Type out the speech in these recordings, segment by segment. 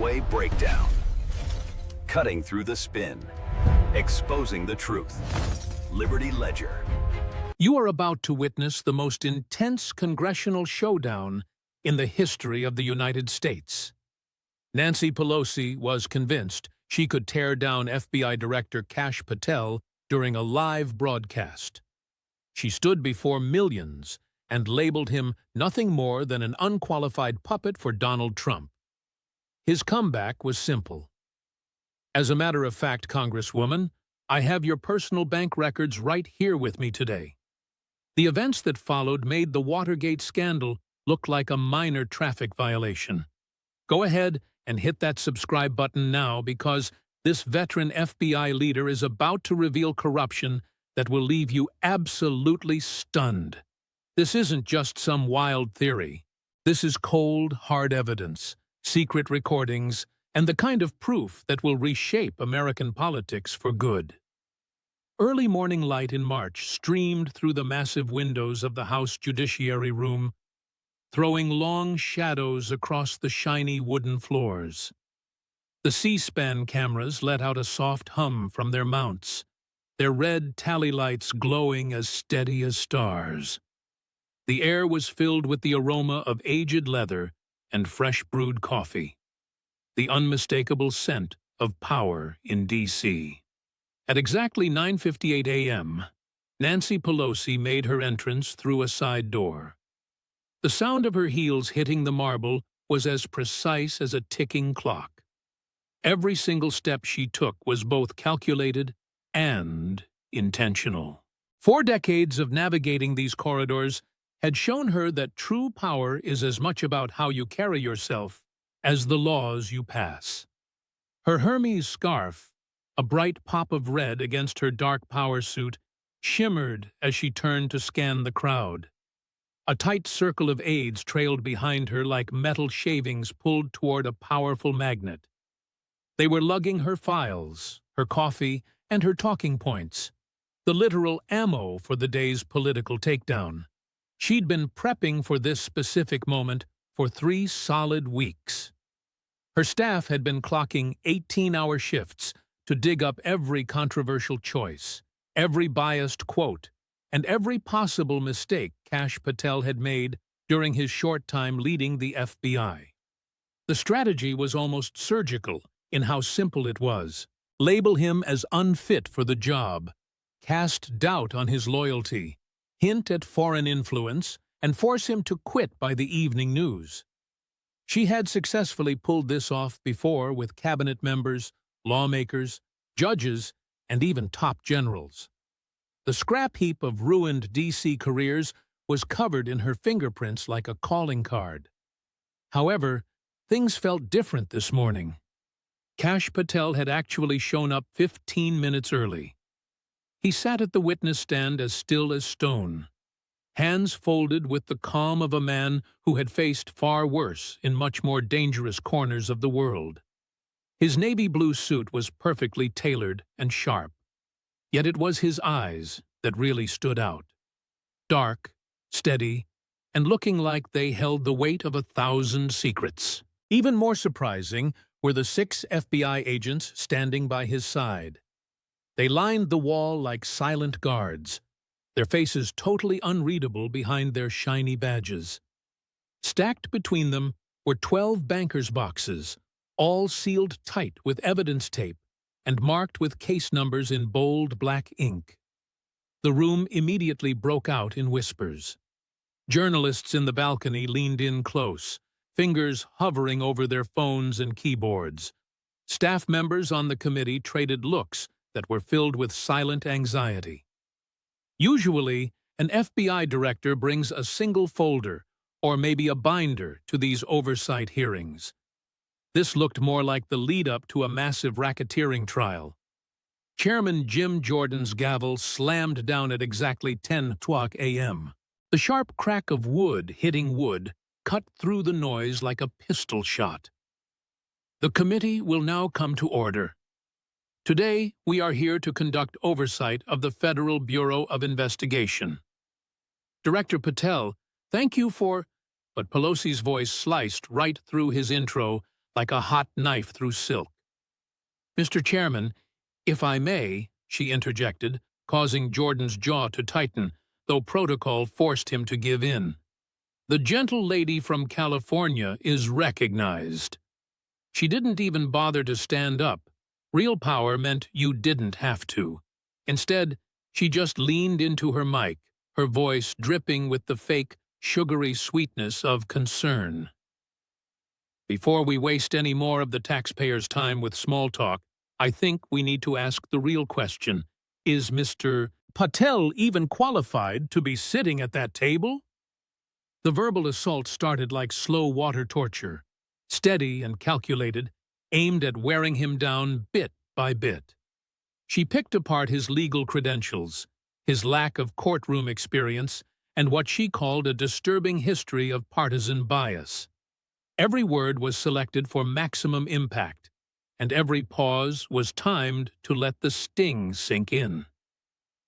Way breakdown. Cutting through the spin. Exposing the truth. Liberty Ledger. You are about to witness the most intense congressional showdown in the history of the United States. Nancy Pelosi was convinced she could tear down FBI Director Kash Patel during a live broadcast. She stood before millions and labeled him nothing more than an unqualified puppet for Donald Trump. His comeback was simple. As a matter of fact, Congresswoman, I have your personal bank records right here with me today. The events that followed made the Watergate scandal look like a minor traffic violation. Go ahead and hit that subscribe button now, because this veteran FBI leader is about to reveal corruption that will leave you absolutely stunned. This isn't just some wild theory. This is cold, hard evidence, secret recordings, and the kind of proof that will reshape American politics for good. Early morning light in March streamed through the massive windows of the House Judiciary Room, throwing long shadows across the shiny wooden floors. The C-SPAN cameras let out a soft hum from their mounts, their red tally lights glowing as steady as stars. The air was filled with the aroma of aged leather and fresh brewed coffee, the unmistakable scent of power in D.C. At exactly 9:58 a.m., Nancy Pelosi made her entrance through a side door. The sound of her heels hitting the marble was as precise as a ticking clock. Every single step she took was both calculated and intentional. 4 decades of navigating these corridors had shown her that true power is as much about how you carry yourself as the laws you pass. Her Hermes scarf, a bright pop of red against her dark power suit, shimmered as she turned to scan the crowd. A tight circle of aides trailed behind her like metal shavings pulled toward a powerful magnet. They were lugging her files, her coffee, and her talking points, the literal ammo for the day's political takedown. She'd been prepping for this specific moment for 3 solid weeks. Her staff had been clocking 18-hour shifts to dig up every controversial choice, every biased quote, and every possible mistake Kash Patel had made during his short time leading the FBI. The strategy was almost surgical in how simple it was. Label him as unfit for the job, cast doubt on his loyalty, hint at foreign influence, and force him to quit by the evening news. She had successfully pulled this off before with cabinet members, lawmakers, judges, and even top generals. The scrap heap of ruined D.C. careers was covered in her fingerprints like a calling card. However, things felt different this morning. Kash Patel had actually shown up 15 minutes early. He sat at the witness stand as still as stone, hands folded with the calm of a man who had faced far worse in much more dangerous corners of the world. His navy blue suit was perfectly tailored and sharp, yet it was his eyes that really stood out. Dark, steady, and looking like they held the weight of 1,000 secrets. Even more surprising were the 6 FBI agents standing by his side. They lined the wall like silent guards, their faces totally unreadable behind their shiny badges. Stacked between them were 12 bankers' boxes, all sealed tight with evidence tape and marked with case numbers in bold black ink. The room immediately broke out in whispers. Journalists in the balcony leaned in close, fingers hovering over their phones and keyboards. Staff members on the committee traded looks that were filled with silent anxiety. Usually, an FBI director brings a single folder or maybe a binder to these oversight hearings. This looked more like the lead-up to a massive racketeering trial. Chairman Jim Jordan's gavel slammed down at exactly 10:00 a.m. The sharp crack of wood hitting wood cut through the noise like a pistol shot. The committee will now come to order. Today, we are here to conduct oversight of the Federal Bureau of Investigation. Director Patel, thank you for... But Pelosi's voice sliced right through his intro like a hot knife through silk. "Mr. Chairman, if I may," she interjected, causing Jordan's jaw to tighten, though protocol forced him to give in. "The gentle lady from California is recognized." She didn't even bother to stand up. Real power meant you didn't have to. Instead, she just leaned into her mic, her voice dripping with the fake, sugary sweetness of concern. "Before we waste any more of the taxpayers' time with small talk, I think we need to ask the real question. Is Mr. Patel even qualified to be sitting at that table?" The verbal assault started like slow water torture, steady and calculated, aimed at wearing him down bit by bit. She picked apart his legal credentials, his lack of courtroom experience, and what she called a disturbing history of partisan bias. Every word was selected for maximum impact, and every pause was timed to let the sting sink in.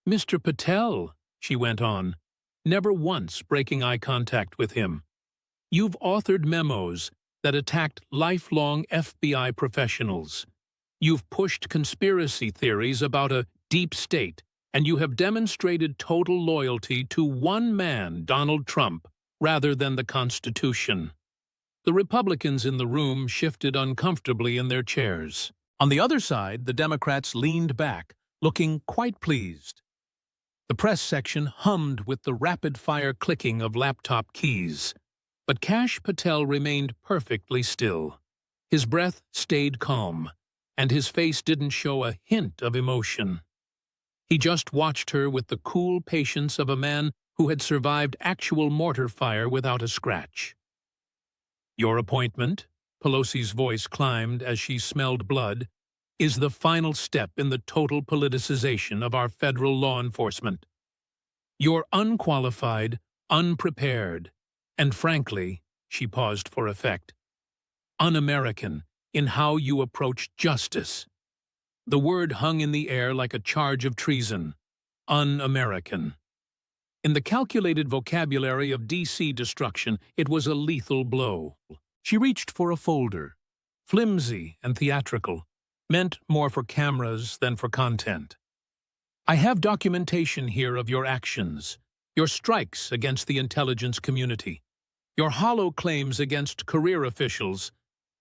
"Mr. Patel," she went on, never once breaking eye contact with him, "you've authored memos that attacked lifelong FBI professionals. You've pushed conspiracy theories about a deep state, and you have demonstrated total loyalty to one man, Donald Trump, rather than the Constitution." The Republicans in the room shifted uncomfortably in their chairs. On the other side, the Democrats leaned back, looking quite pleased. The press section hummed with the rapid-fire clicking of laptop keys. But Kash Patel remained perfectly still. His breath stayed calm, and his face didn't show a hint of emotion. He just watched her with the cool patience of a man who had survived actual mortar fire without a scratch. "Your appointment," Pelosi's voice climbed as she smelled blood, "is the final step in the total politicization of our federal law enforcement. You're unqualified, unprepared, and frankly," she paused for effect, "un-American in how you approach justice." The word hung in the air like a charge of treason. Un-American. In the calculated vocabulary of DC destruction, it was a lethal blow. She reached for a folder, flimsy and theatrical, meant more for cameras than for content. "I have documentation here of your actions, your strikes against the intelligence community, your hollow claims against career officials,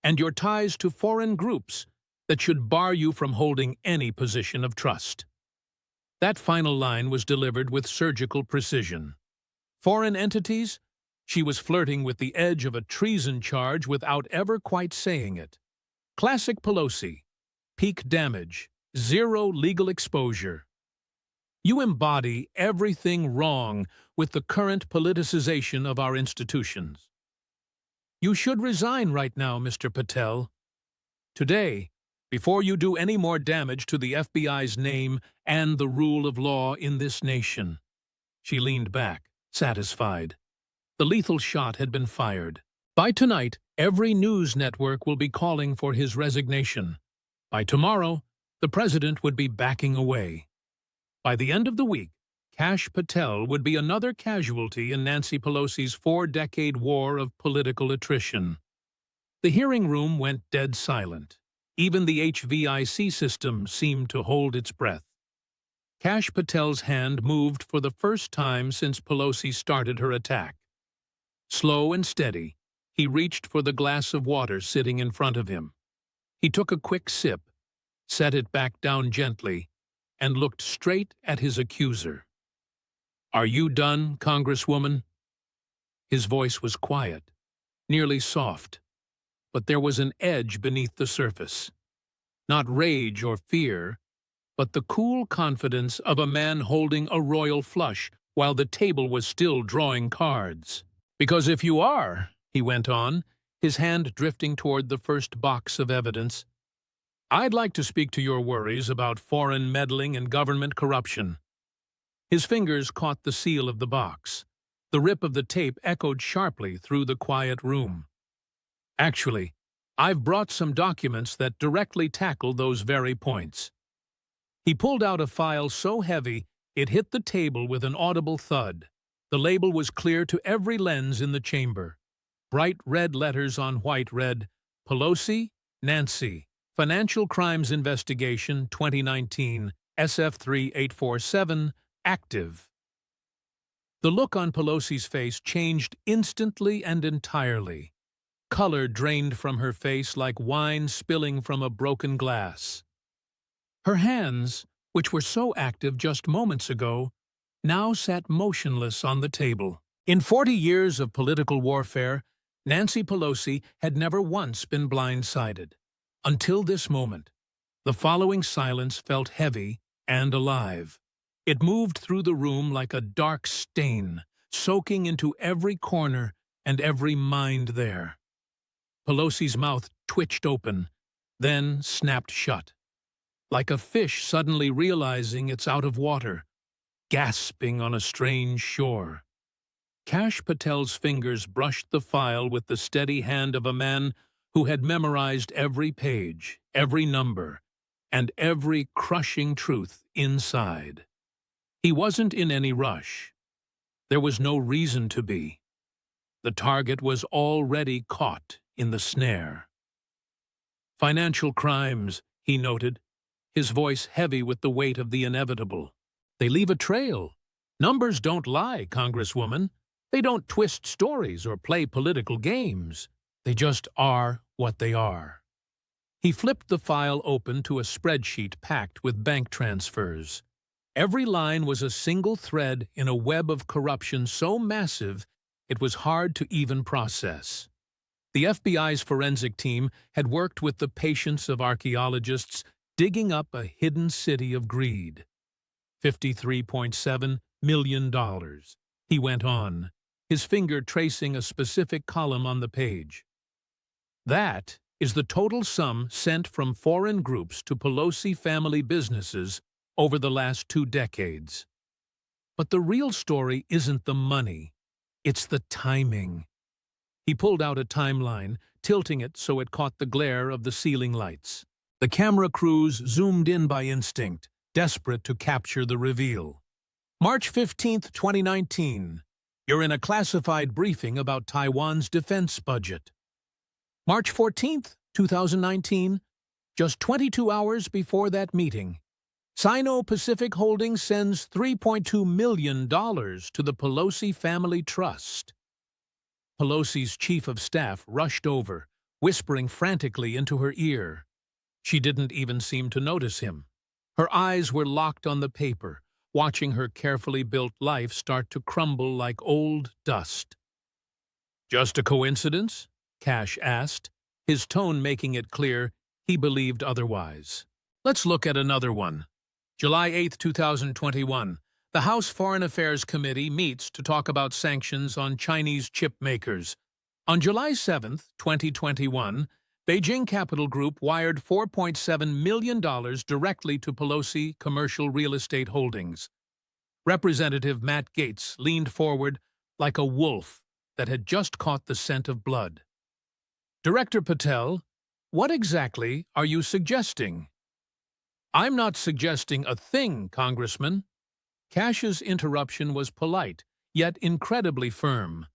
and your ties to foreign groups that should bar you from holding any position of trust." That final line was delivered with surgical precision. Foreign entities? She was flirting with the edge of a treason charge without ever quite saying it. Classic Pelosi. Peak damage. Zero legal exposure. "You embody everything wrong with the current politicization of our institutions. You should resign right now, Mr. Patel. Today, before you do any more damage to the FBI's name and the rule of law in this nation." She leaned back, satisfied. The lethal shot had been fired. By tonight, every news network will be calling for his resignation. By tomorrow, the president would be backing away. By the end of the week, Kash Patel would be another casualty in Nancy Pelosi's 4-decade war of political attrition. The hearing room went dead silent. Even the HVIC system seemed to hold its breath. Kash Patel's hand moved for the first time since Pelosi started her attack. Slow and steady, he reached for the glass of water sitting in front of him. He took a quick sip, set it back down gently, and looked straight at his accuser. "Are you done, Congresswoman?" His voice was quiet, nearly soft, but there was an edge beneath the surface. Not rage or fear, but the cool confidence of a man holding a royal flush while the table was still drawing cards. "Because if you are," he went on, his hand drifting toward the first box of evidence, "I'd like to speak to your worries about foreign meddling and government corruption." His fingers caught the seal of the box. The rip of the tape echoed sharply through the quiet room. "Actually, I've brought some documents that directly tackle those very points." He pulled out a file so heavy it hit the table with an audible thud. The label was clear to every lens in the chamber. Bright red letters on white read, Pelosi, Nancy, Financial Crimes Investigation 2019, SF3847, active. The look on Pelosi's face changed instantly and entirely. Color drained from her face like wine spilling from a broken glass. Her hands, which were so active just moments ago, now sat motionless on the table. In 40 years of political warfare, Nancy Pelosi had never once been blindsided. Until this moment, the following silence felt heavy and alive. It moved through the room like a dark stain, soaking into every corner and every mind there. Pelosi's mouth twitched open, then snapped shut, like a fish suddenly realizing it's out of water, gasping on a strange shore. Kash Patel's fingers brushed the file with the steady hand of a man who had memorized every page, every number, and every crushing truth inside. He wasn't in any rush. There was no reason to be. The target was already caught in the snare. Financial crimes, he noted, his voice heavy with the weight of the inevitable. They leave a trail. Numbers don't lie, Congresswoman. They don't twist stories or play political games. They just are what they are. He flipped the file open to a spreadsheet packed with bank transfers. Every line was a single thread in a web of corruption so massive it was hard to even process. The FBI's forensic team had worked with the patience of archaeologists digging up a hidden city of greed. $53.7 million, he went on, his finger tracing a specific column on the page. That is the total sum sent from foreign groups to Pelosi family businesses over the last 2 decades. But the real story isn't the money, it's the timing. He pulled out a timeline, tilting it so it caught the glare of the ceiling lights. The camera crews zoomed in by instinct, desperate to capture the reveal. March 15, 2019. You're in a classified briefing about Taiwan's defense budget. March 14, 2019. Just 22 hours before that meeting, Sino-Pacific Holdings sends $3.2 million to the Pelosi Family Trust. Pelosi's chief of staff rushed over, whispering frantically into her ear. She didn't even seem to notice him. Her eyes were locked on the paper, watching her carefully built life start to crumble like old dust. Just a coincidence? Kash asked, his tone making it clear he believed otherwise. Let's look at another one. July 8, 2021. The House Foreign Affairs Committee meets to talk about sanctions on Chinese chip makers. On July 7, 2021, Beijing Capital Group wired $4.7 million directly to Pelosi Commercial Real Estate Holdings. Representative Matt Gaetz leaned forward like a wolf that had just caught the scent of blood. Director Patel, what exactly are you suggesting? I'm not suggesting a thing, Congressman. Kash's interruption was polite, yet incredibly firm.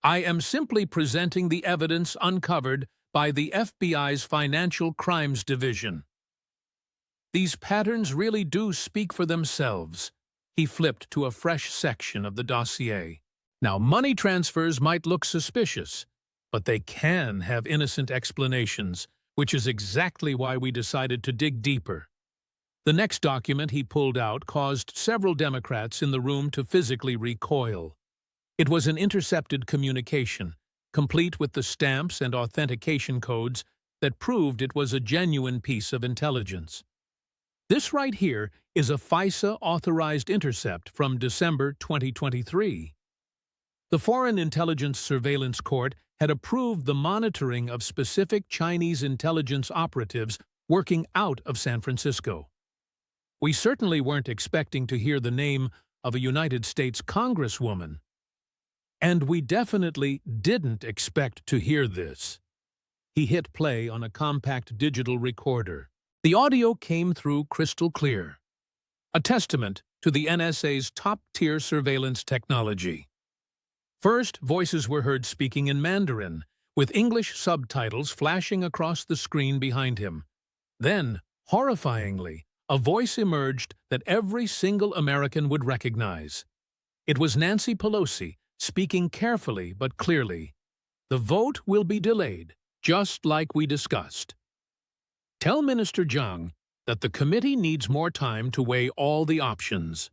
I am simply presenting the evidence uncovered by the FBI's Financial Crimes Division. These patterns really do speak for themselves. He flipped to a fresh section of the dossier. Now, money transfers might look suspicious, but they can have innocent explanations, which is exactly why we decided to dig deeper. The next document he pulled out caused several Democrats in the room to physically recoil. It was an intercepted communication, complete with the stamps and authentication codes that proved it was a genuine piece of intelligence. This right here is a FISA-authorized intercept from December 2023. The Foreign Intelligence Surveillance Court had approved the monitoring of specific Chinese intelligence operatives working out of San Francisco. We certainly weren't expecting to hear the name of a United States Congresswoman. And we definitely didn't expect to hear this. He hit play on a compact digital recorder. The audio came through crystal clear, a testament to the NSA's top-tier surveillance technology. First, voices were heard speaking in Mandarin, with English subtitles flashing across the screen behind him. Then, horrifyingly, a voice emerged that every single American would recognize. It was Nancy Pelosi, speaking carefully but clearly. The vote will be delayed, just like we discussed. Tell Minister Zhang that the committee needs more time to weigh all the options.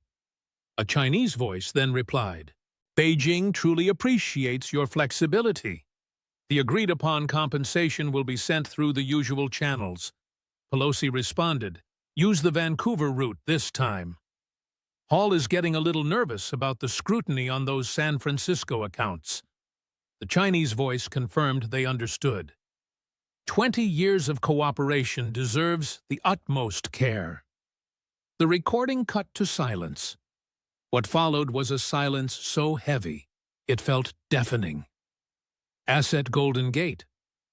A Chinese voice then replied, Beijing truly appreciates your flexibility. The agreed-upon compensation will be sent through the usual channels. Pelosi responded, use the Vancouver route this time. Hall is getting a little nervous about the scrutiny on those San Francisco accounts. The Chinese voice confirmed they understood. 20 years of cooperation deserves the utmost care. The recording cut to silence. What followed was a silence so heavy, it felt deafening. Asset Golden Gate,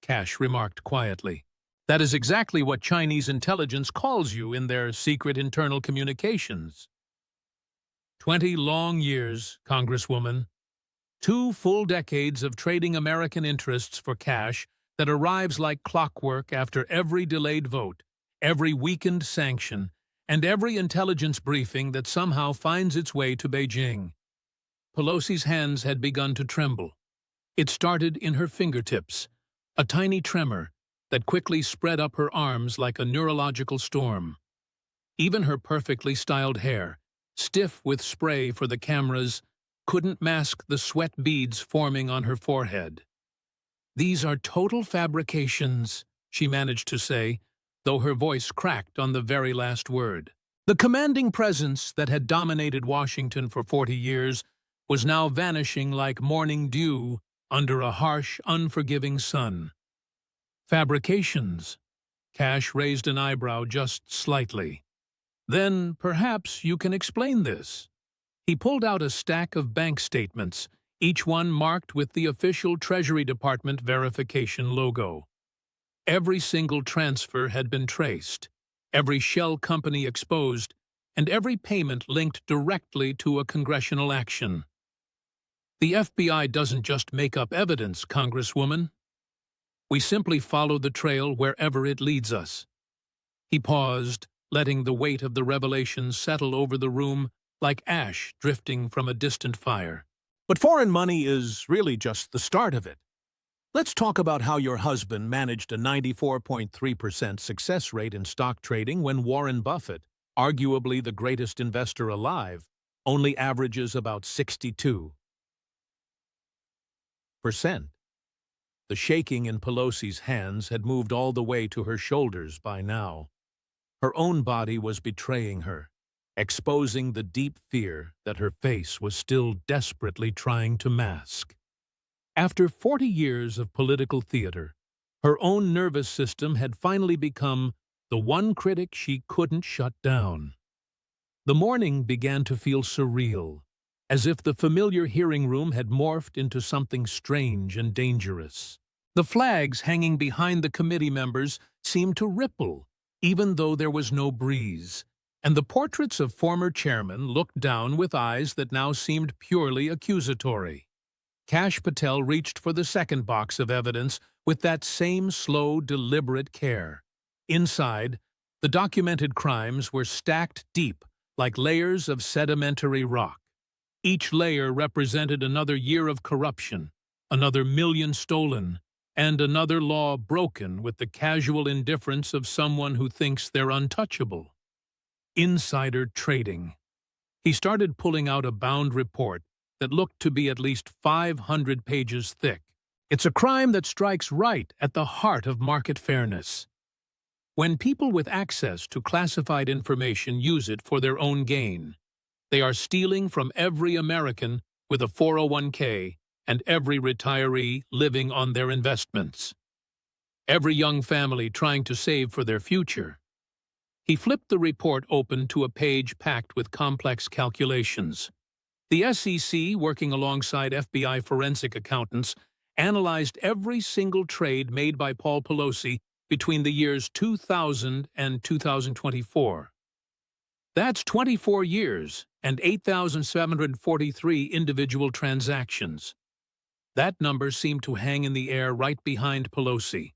Kash remarked quietly. That is exactly what Chinese intelligence calls you in their secret internal communications. 20 long years, Congresswoman. 2 full decades of trading American interests for cash that arrives like clockwork after every delayed vote, every weakened sanction, and every intelligence briefing that somehow finds its way to Beijing. Pelosi's hands had begun to tremble. It started in her fingertips, a tiny tremor that quickly spread up her arms like a neurological storm. Even her perfectly styled hair, stiff with spray for the cameras, couldn't mask the sweat beads forming on her forehead. These are total fabrications, she managed to say, though her voice cracked on the very last word. The commanding presence that had dominated Washington for 40 years was now vanishing like morning dew under a harsh, unforgiving sun. Fabrications. Kash raised an eyebrow just slightly. Then, perhaps you can explain this. He pulled out a stack of bank statements, each one marked with the official Treasury Department verification logo. Every single transfer had been traced, every shell company exposed, and every payment linked directly to a congressional action. The FBI doesn't just make up evidence, Congresswoman. We simply follow the trail wherever it leads us. He paused, letting the weight of the revelations settle over the room like ash drifting from a distant fire. But foreign money is really just the start of it. Let's talk about how your husband managed a 94.3% success rate in stock trading when Warren Buffett, arguably the greatest investor alive, only averages about 62%. The shaking in Pelosi's hands had moved all the way to her shoulders by now. Her own body was betraying her, exposing the deep fear that her face was still desperately trying to mask. After 40 years of political theater, her own nervous system had finally become the one critic she couldn't shut down. The morning began to feel surreal, as if the familiar hearing room had morphed into something strange and dangerous. The flags hanging behind the committee members seemed to ripple, even though there was no breeze, and the portraits of former chairmen looked down with eyes that now seemed purely accusatory. Kash Patel reached for the second box of evidence with that same slow, deliberate care. Inside, the documented crimes were stacked deep, like layers of sedimentary rock. Each layer represented another year of corruption, another million stolen, and another law broken with the casual indifference of someone who thinks they're untouchable. Insider trading. He started pulling out a bound report that looked to be at least 500 pages thick. It's a crime that strikes right at the heart of market fairness. When people with access to classified information use it for their own gain, they are stealing from every American with a 401k and every retiree living on their investments. Every young family trying to save for their future. He flipped the report open to a page packed with complex calculations. The SEC, working alongside FBI forensic accountants, analyzed every single trade made by Paul Pelosi between the years 2000 and 2024. That's 24 years and 8,743 individual transactions. That number seemed to hang in the air right behind Pelosi.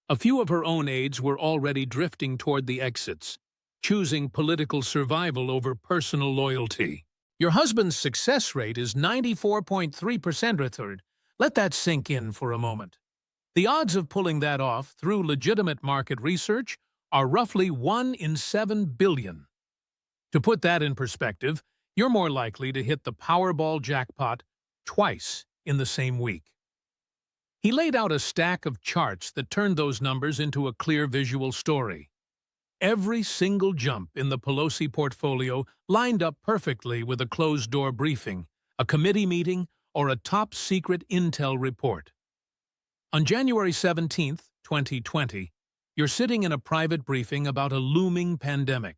A few of her own aides were already drifting toward the exits, choosing political survival over personal loyalty. Your husband's success rate is 94.3%, Richard. Let that sink in for a moment. The odds of pulling that off through legitimate market research are roughly 1 in 7 billion. To put that in perspective, you're more likely to hit the Powerball jackpot twice in the same week. He laid out a stack of charts that turned those numbers into a clear visual story. Every single jump in the Pelosi portfolio lined up perfectly with a closed-door briefing, a committee meeting, or a top-secret intel report. On January 17, 2020, you're sitting in a private briefing about a looming pandemic.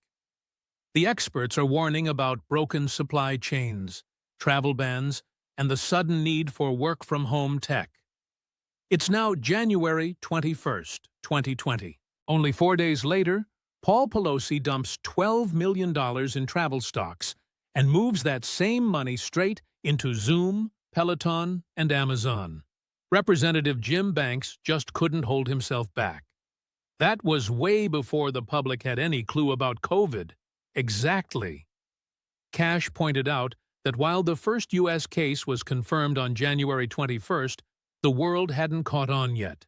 The experts are warning about broken supply chains, travel bans, and the sudden need for work-from-home tech. It's now January 21st, 2020. Only 4 days later, Paul Pelosi dumps $12 million in travel stocks and moves that same money straight into Zoom, Peloton, and Amazon. Representative Jim Banks just couldn't hold himself back. That was way before the public had any clue about COVID. Exactly. Kash pointed out that while the first U.S. case was confirmed on January 21st, the world hadn't caught on yet.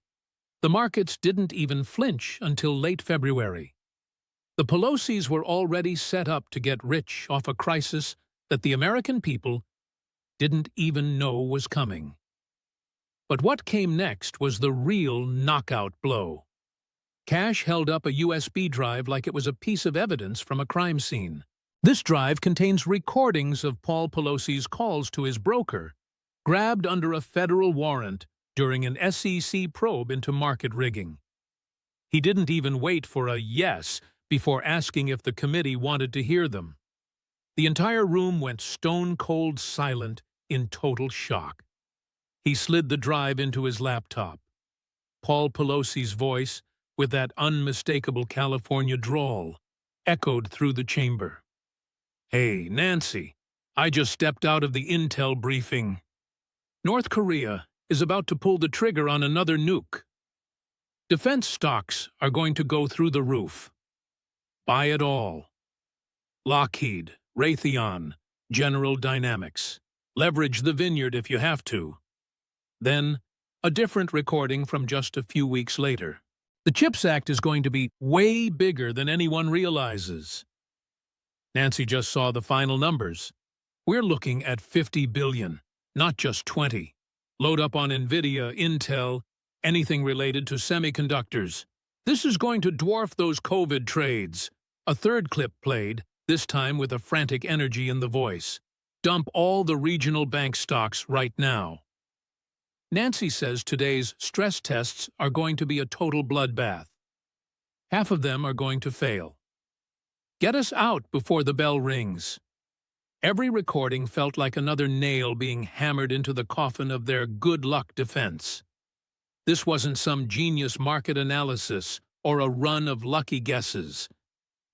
The markets didn't even flinch until late February. The Pelosis were already set up to get rich off a crisis that the American people didn't even know was coming. But what came next was the real knockout blow. Kash held up a USB drive like it was a piece of evidence from a crime scene. This drive contains recordings of Paul Pelosi's calls to his broker, grabbed under a federal warrant during an SEC probe into market rigging. He didn't even wait for a yes before asking if the committee wanted to hear them. The entire room went stone-cold silent in total shock. He slid the drive into his laptop. Paul Pelosi's voice, with that unmistakable California drawl, echoed through the chamber. "Hey, Nancy, I just stepped out of the intel briefing. North Korea is about to pull the trigger on another nuke. Defense stocks are going to go through the roof. Buy it all. Lockheed, Raytheon, General Dynamics. Leverage the vineyard if you have to." Then, a different recording from just a few weeks later. "The CHIPS Act is going to be way bigger than anyone realizes." Nancy just saw the final numbers. "We're looking at 50 billion, not just 20. Load up on NVIDIA, Intel, anything related to semiconductors. This is going to dwarf those COVID trades." A third clip played, this time with a frantic energy in the voice. "Dump all the regional bank stocks right now." Nancy says today's stress tests are going to be a total bloodbath. Half of them are going to fail. Get us out before the bell rings. Every recording felt like another nail being hammered into the coffin of their good luck defense. This wasn't some genius market analysis or a run of lucky guesses.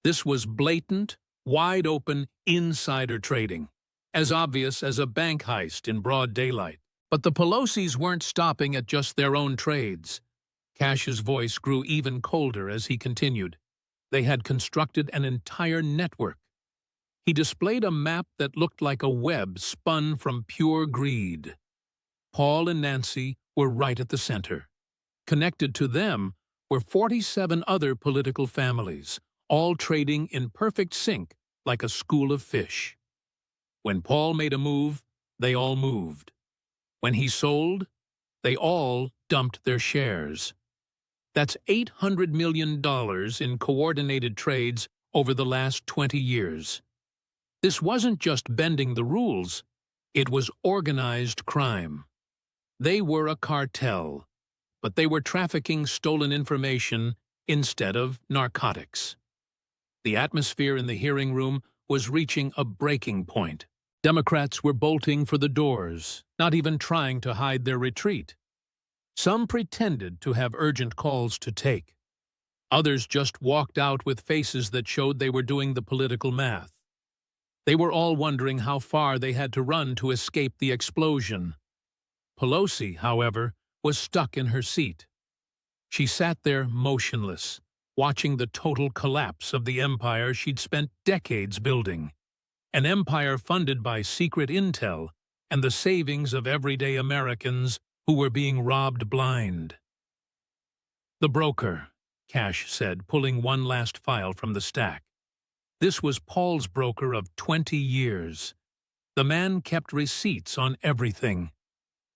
This was blatant, wide-open insider trading, as obvious as a bank heist in broad daylight. But the Pelosis weren't stopping at just their own trades. Kash's voice grew even colder as he continued. They had constructed an entire network. He displayed a map that looked like a web spun from pure greed. Paul and Nancy were right at the center. Connected to them were 47 other political families, all trading in perfect sync like a school of fish. When Paul made a move, they all moved. When he sold, they all dumped their shares. That's $800 million in coordinated trades over the last 20 years. This wasn't just bending the rules, it was organized crime. They were a cartel, but they were trafficking stolen information instead of narcotics. The atmosphere in the hearing room was reaching a breaking point. Democrats were bolting for the doors, not even trying to hide their retreat. Some pretended to have urgent calls to take. Others just walked out with faces that showed they were doing the political math. They were all wondering how far they had to run to escape the explosion. Pelosi, however, was stuck in her seat. She sat there motionless, watching the total collapse of the empire she'd spent decades building. An empire funded by secret intel and the savings of everyday Americans who were being robbed blind. "The broker," Kash said, pulling one last file from the stack. This was Paul's broker of 20 years. The man kept receipts on everything.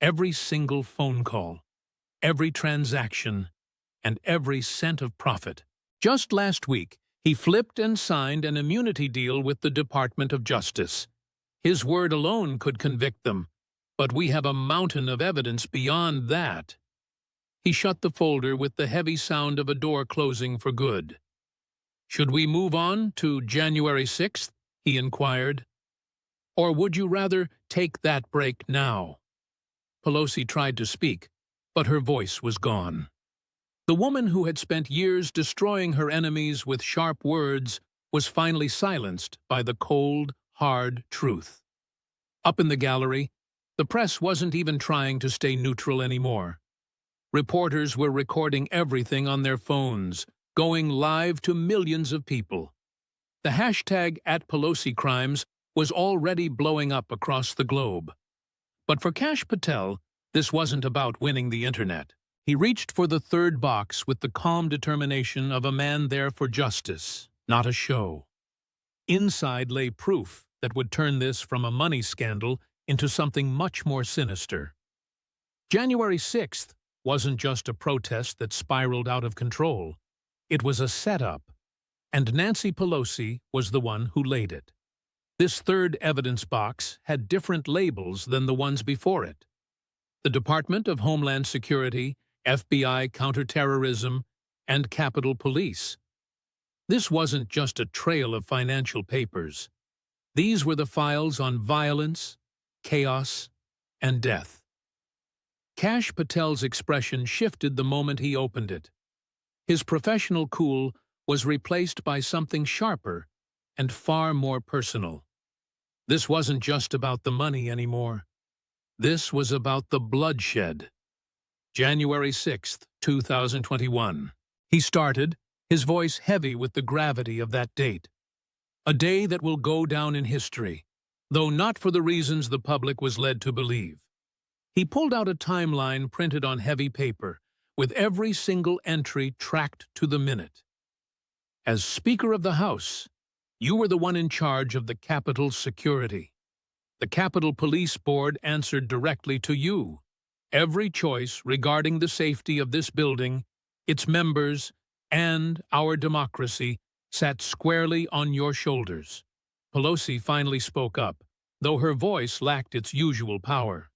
Every single phone call, every transaction, and every cent of profit. Just last week, he flipped and signed an immunity deal with the Department of Justice. His word alone could convict them, but we have a mountain of evidence beyond that. He shut the folder with the heavy sound of a door closing for good. "Should we move on to January 6th?" he inquired. "Or would you rather take that break now?" Pelosi tried to speak, but her voice was gone. The woman who had spent years destroying her enemies with sharp words was finally silenced by the cold, hard truth. Up in the gallery, the press wasn't even trying to stay neutral anymore. Reporters were recording everything on their phones, going live to millions of people. The hashtag #PelosiCrimes was already blowing up across the globe. But for Kash Patel, this wasn't about winning the internet. He reached for the third box with the calm determination of a man there for justice, not a show. Inside lay proof that would turn this from a money scandal into something much more sinister. January 6th wasn't just a protest that spiraled out of control. It was a setup, and Nancy Pelosi was the one who laid it. This third evidence box had different labels than the ones before it. The Department of Homeland Security, FBI Counterterrorism, and Capitol Police. This wasn't just a trail of financial papers. These were the files on violence, chaos, and death. Kash Patel's expression shifted the moment he opened it. His professional cool was replaced by something sharper and far more personal. This wasn't just about the money anymore. This was about the bloodshed. January 6th, 2021. He started, his voice heavy with the gravity of that date. A day that will go down in history, though not for the reasons the public was led to believe. He pulled out a timeline printed on heavy paper, with every single entry tracked to the minute. As Speaker of the House, you were the one in charge of the Capitol's security. The Capitol Police Board answered directly to you. Every choice regarding the safety of this building, its members, and our democracy sat squarely on your shoulders. Pelosi finally spoke up, though her voice lacked its usual power.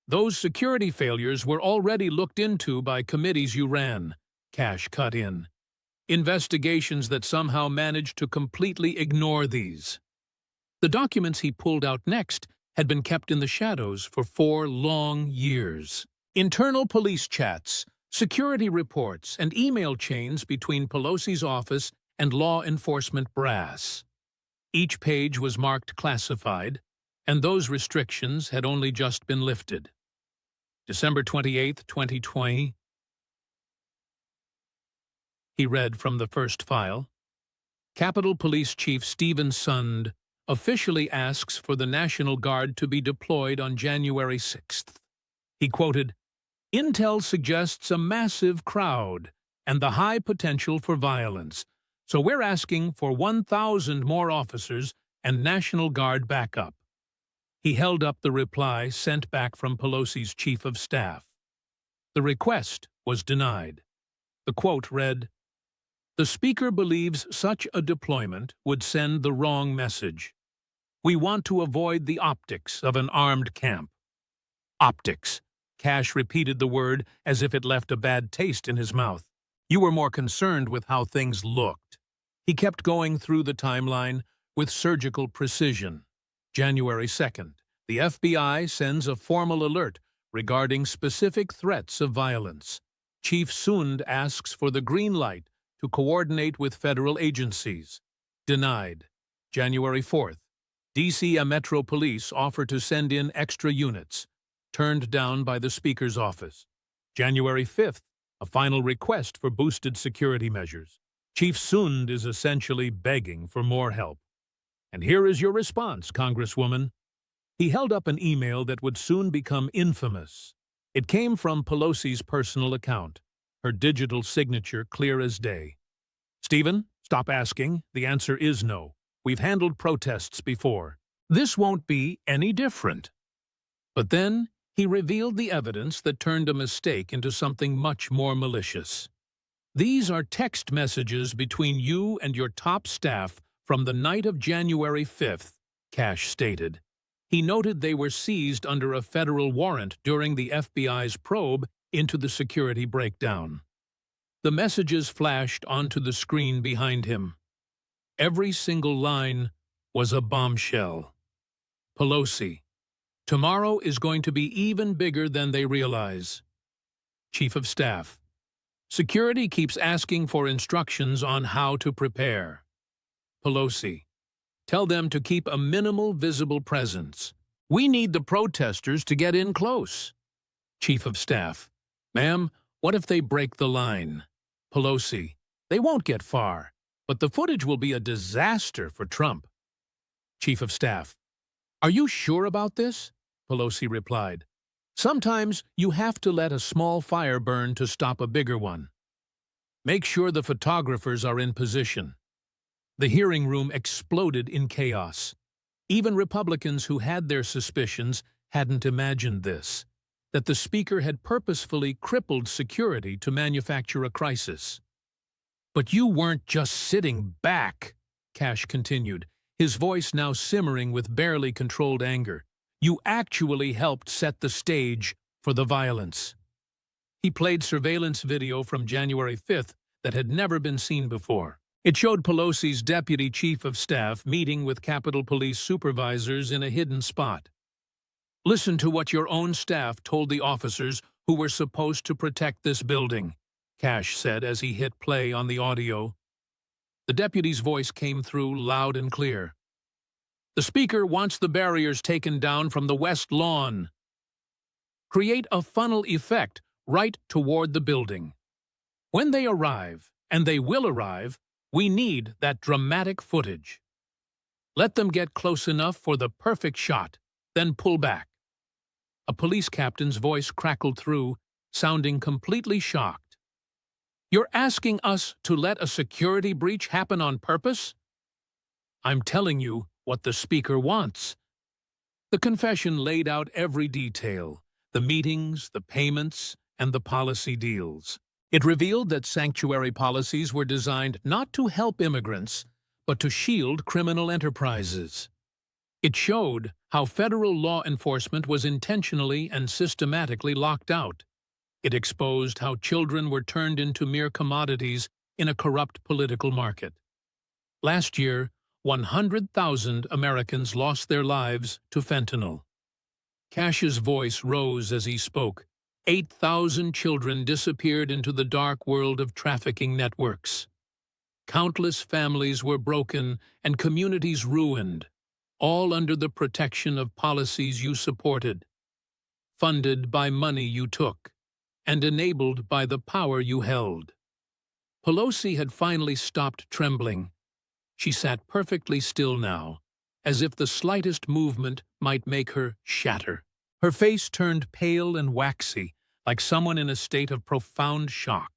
Those security failures were already looked into by committees you ran, Kash cut in. Investigations that somehow managed to completely ignore these. The documents he pulled out next had been kept in the shadows for 4 long years. Internal police chats, security reports, and email chains between Pelosi's office and law enforcement brass. Each page was marked classified, and those restrictions had only just been lifted. December 28, 2020. He read from the first file. Capitol Police Chief Stephen Sund officially asks for the National Guard to be deployed on January 6th. He quoted, "Intel suggests a massive crowd and the high potential for violence, so we're asking for 1,000 more officers and National Guard backup." He held up the reply sent back from Pelosi's chief of staff. The request was denied. The quote read, "The Speaker believes such a deployment would send the wrong message. We want to avoid the optics of an armed camp." Optics. Kash repeated the word as if it left a bad taste in his mouth. You were more concerned with how things looked. He kept going through the timeline with surgical precision. January 2nd, the FBI sends a formal alert regarding specific threats of violence. Chief Sund asks for the green light to coordinate with federal agencies. Denied. January 4th, D.C. Metro Police offer to send in extra units. turned down by the Speaker's office. January 5th, a final request for boosted security measures. Chief Sund is essentially begging for more help. And here is your response, Congresswoman. He held up an email that would soon become infamous. It came from Pelosi's personal account, her digital signature clear as day. Stephen, stop asking. The answer is no. We've handled protests before. This won't be any different. But then he revealed the evidence that turned a mistake into something much more malicious. These are text messages between you and your top staff from the night of January 5th, Kash stated. He noted they were seized under a federal warrant during the FBI's probe into the security breakdown. The messages flashed onto the screen behind him. Every single line was a bombshell. Pelosi, tomorrow is going to be even bigger than they realize. Chief of Staff, security keeps asking for instructions on how to prepare. Pelosi, tell them to keep a minimal visible presence. We need the protesters to get in close. Chief of Staff, ma'am, what if they break the line? Pelosi, they won't get far, but the footage will be a disaster for Trump. Chief of Staff, are you sure about this? Pelosi replied. Sometimes you have to let a small fire burn to stop a bigger one. Make sure the photographers are in position. The hearing room exploded in chaos. Even Republicans who had their suspicions hadn't imagined this, that the Speaker had purposefully crippled security to manufacture a crisis. But you weren't just sitting back, Kash continued, his voice now simmering with barely controlled anger. You actually helped set the stage for the violence. He played surveillance video from January 5th that had never been seen before. It showed Pelosi's deputy chief of staff meeting with Capitol Police supervisors in a hidden spot. Listen to what your own staff told the officers who were supposed to protect this building, Kash said as he hit play on the audio. The deputy's voice came through loud and clear. The Speaker wants the barriers taken down from the west lawn. Create a funnel effect right toward the building. When they arrive, and they will arrive, we need that dramatic footage. Let them get close enough for the perfect shot, then pull back. A police captain's voice crackled through, sounding completely shocked. You're asking us to let a security breach happen on purpose? I'm telling you what the Speaker wants. The confession laid out every detail, the meetings, the payments, and the policy deals. It revealed that sanctuary policies were designed not to help immigrants, but to shield criminal enterprises. It showed how federal law enforcement was intentionally and systematically locked out. It exposed how children were turned into mere commodities in a corrupt political market. Last year, 100,000 Americans lost their lives to fentanyl. Kash's voice rose as he spoke. 8,000 children disappeared into the dark world of trafficking networks. Countless families were broken and communities ruined, all under the protection of policies you supported, funded by money you took, and enabled by the power you held. Pelosi had finally stopped trembling. She sat perfectly still now, as if the slightest movement might make her shatter. Her face turned pale and waxy, like someone in a state of profound shock.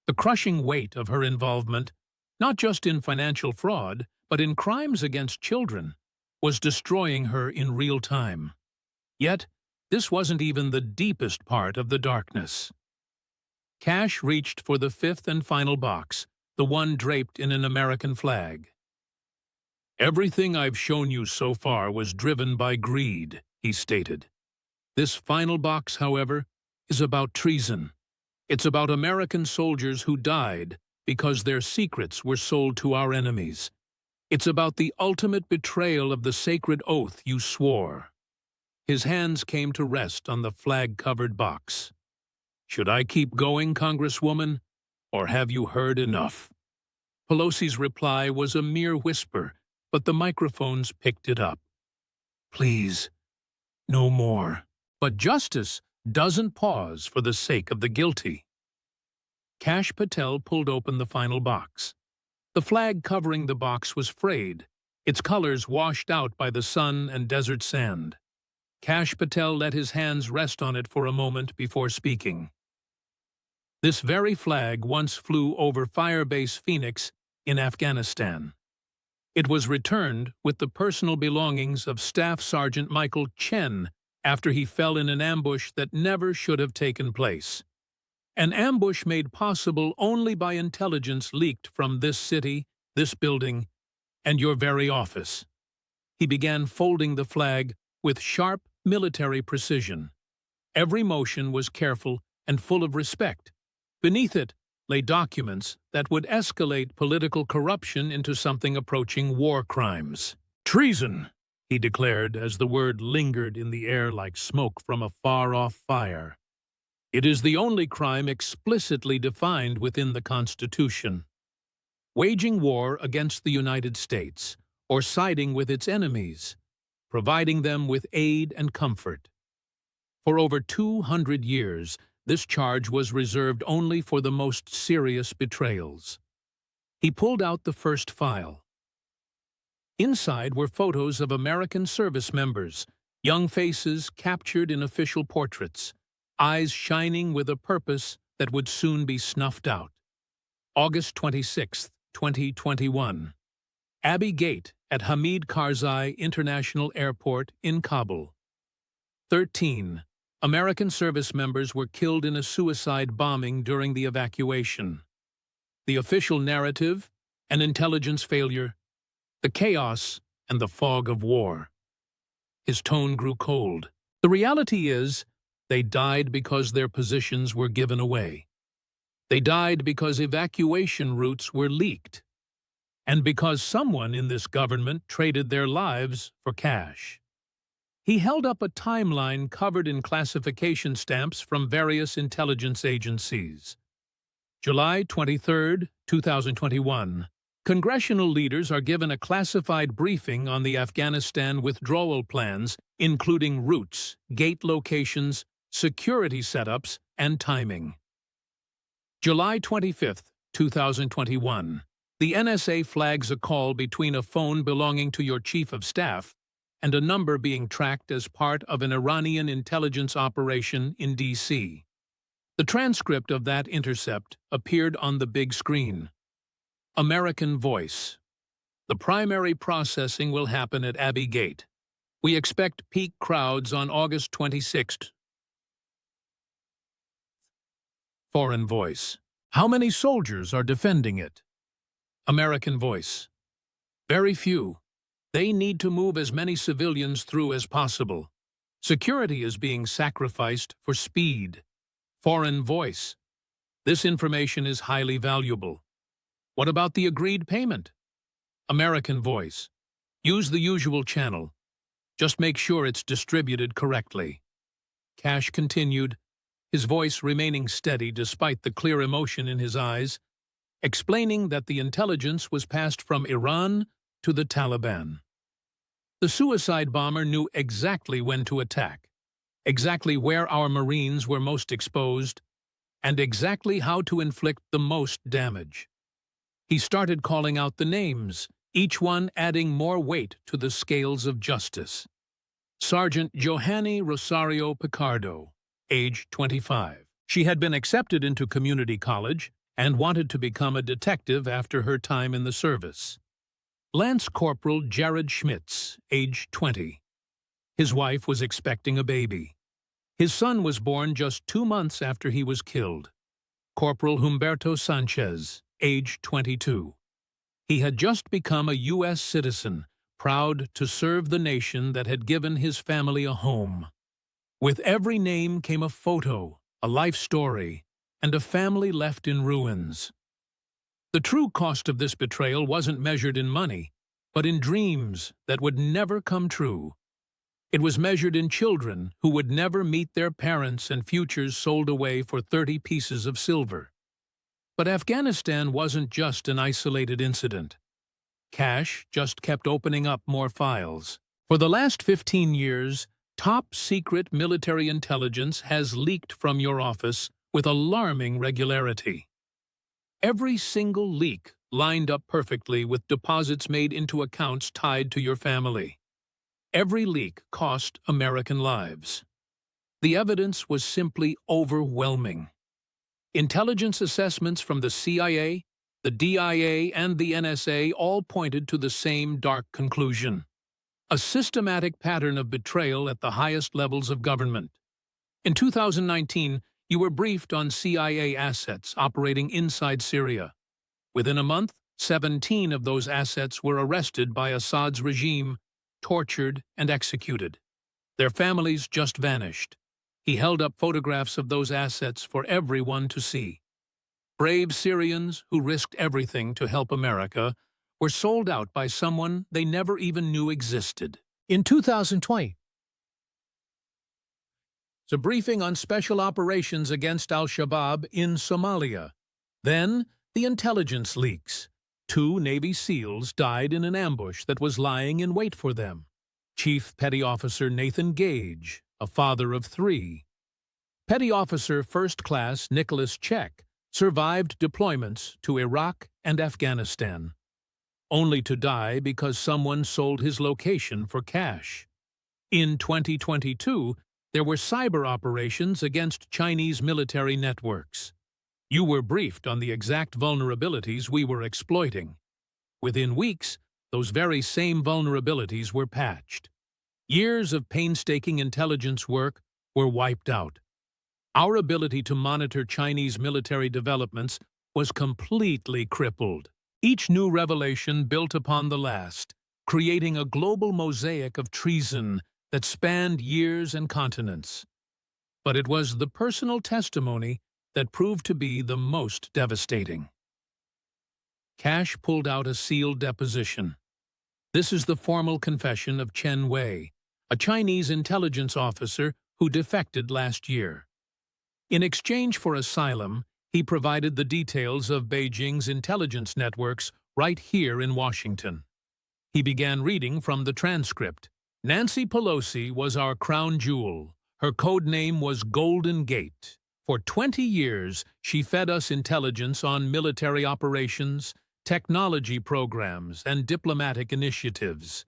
The crushing weight of her involvement, not just in financial fraud, but in crimes against children, was destroying her in real time. Yet, this wasn't even the deepest part of the darkness. Kash reached for the fifth and final box, the one draped in an American flag. Everything I've shown you so far was driven by greed, he stated. This final box, however, is about treason. It's about American soldiers who died because their secrets were sold to our enemies. It's about the ultimate betrayal of the sacred oath you swore. His hands came to rest on the flag-covered box. Should I keep going, Congresswoman, or have you heard enough? Pelosi's reply was a mere whisper, but the microphones picked it up. Please, no more. But justice doesn't pause for the sake of the guilty. Kash Patel pulled open the final box. The flag covering the box was frayed, its colors washed out by the sun and desert sand. Kash Patel let his hands rest on it for a moment before speaking. This very flag once flew over Firebase Phoenix in Afghanistan. It was returned with the personal belongings of Staff Sergeant Michael Chen after he fell in an ambush that never should have taken place. An ambush made possible only by intelligence leaked from this city, this building, and your very office. He began folding the flag with sharp military precision. Every motion was careful and full of respect. Beneath it lay documents that would escalate political corruption into something approaching war crimes. "Treason," he declared as the word lingered in the air like smoke from a far-off fire. "It is the only crime explicitly defined within the Constitution. Waging war against the United States, or siding with its enemies, providing them with aid and comfort. For over 200 years, this charge was reserved only for the most serious betrayals." He pulled out the first file. Inside were photos of American service members, young faces captured in official portraits, eyes shining with a purpose that would soon be snuffed out. August 26, 2021. Abbey Gate at Hamid Karzai International Airport in Kabul. 13. American service members were killed in a suicide bombing during the evacuation. The official narrative, an intelligence failure, the chaos and the fog of war. His tone grew cold. The reality is, they died because their positions were given away. They died because evacuation routes were leaked, and because someone in this government traded their lives for cash. He held up a timeline covered in classification stamps from various intelligence agencies. July 23, 2021. Congressional leaders are given a classified briefing on the Afghanistan withdrawal plans, including routes, gate locations, security setups, and timing. July 25, 2021. The NSA flags a call between a phone belonging to your chief of staff and a number being tracked as part of an Iranian intelligence operation in D.C. The transcript of that intercept appeared on the big screen. American Voice. The primary processing will happen at Abbey Gate. We expect peak crowds on August 26th. Foreign Voice. How many soldiers are defending it? American Voice. Very few. They need to move as many civilians through as possible. Security is being sacrificed for speed. Foreign Voice. This information is highly valuable. What about the agreed payment? American Voice. Use the usual channel. Just make sure it's distributed correctly. Kash continued, his voice remaining steady despite the clear emotion in his eyes, explaining that the intelligence was passed from Iran to the Taliban. The suicide bomber knew exactly when to attack, exactly where our Marines were most exposed, and exactly how to inflict the most damage. He started calling out the names, each one adding more weight to the scales of justice. Sergeant Johanny Rosario Picardo, age 25. She had been accepted into community college and wanted to become a detective after her time in the service. Lance Corporal Jared Schmitz, age 20. His wife was expecting a baby. His son was born just 2 months after he was killed. Corporal Humberto Sanchez, age 22. He had just become a U.S. citizen, proud to serve the nation that had given his family a home. With every name came a photo, a life story, and a family left in ruins. The true cost of this betrayal wasn't measured in money, but in dreams that would never come true. It was measured in children who would never meet their parents and futures sold away for 30 pieces of silver. But Afghanistan wasn't just an isolated incident. Kash just kept opening up more files. For the last 15 years, Top-secret military intelligence has leaked from your office with alarming regularity. Every single leak lined up perfectly with deposits made into accounts tied to your family. Every leak cost American lives. The evidence was simply overwhelming. Intelligence assessments from the CIA, the DIA, and the NSA all pointed to the same dark conclusion: a systematic pattern of betrayal at the highest levels of government. In 2019, you were briefed on CIA assets operating inside Syria. Within a month, 17 of those assets were arrested by Assad's regime, tortured, and executed. Their families just vanished. He held up photographs of those assets for everyone to see. Brave Syrians who risked everything to help America were sold out by someone they never even knew existed. In 2020, a briefing on special operations against al-Shabaab in Somalia. Then, the intelligence leaks. 2 Navy SEALs died in an ambush that was lying in wait for them. Chief Petty Officer Nathan Gage, a father of 3. Petty Officer First Class Nicholas Check survived deployments to Iraq and Afghanistan, only to die because someone sold his location for cash. In 2022, there were cyber operations against Chinese military networks. You were briefed on the exact vulnerabilities we were exploiting. Within weeks, those very same vulnerabilities were patched. Years of painstaking intelligence work were wiped out. Our ability to monitor Chinese military developments was completely crippled. Each new revelation built upon the last, creating a global mosaic of treason that spanned years and continents. But it was the personal testimony that proved to be the most devastating. Kash pulled out a sealed deposition. This is the formal confession of Chen Wei, a Chinese intelligence officer who defected last year. In exchange for asylum, he provided the details of Beijing's intelligence networks right here in Washington. He began reading from the transcript. Nancy Pelosi was our crown jewel. Her code name was Golden Gate. For 20 years, she fed us intelligence on military operations, technology programs, and diplomatic initiatives.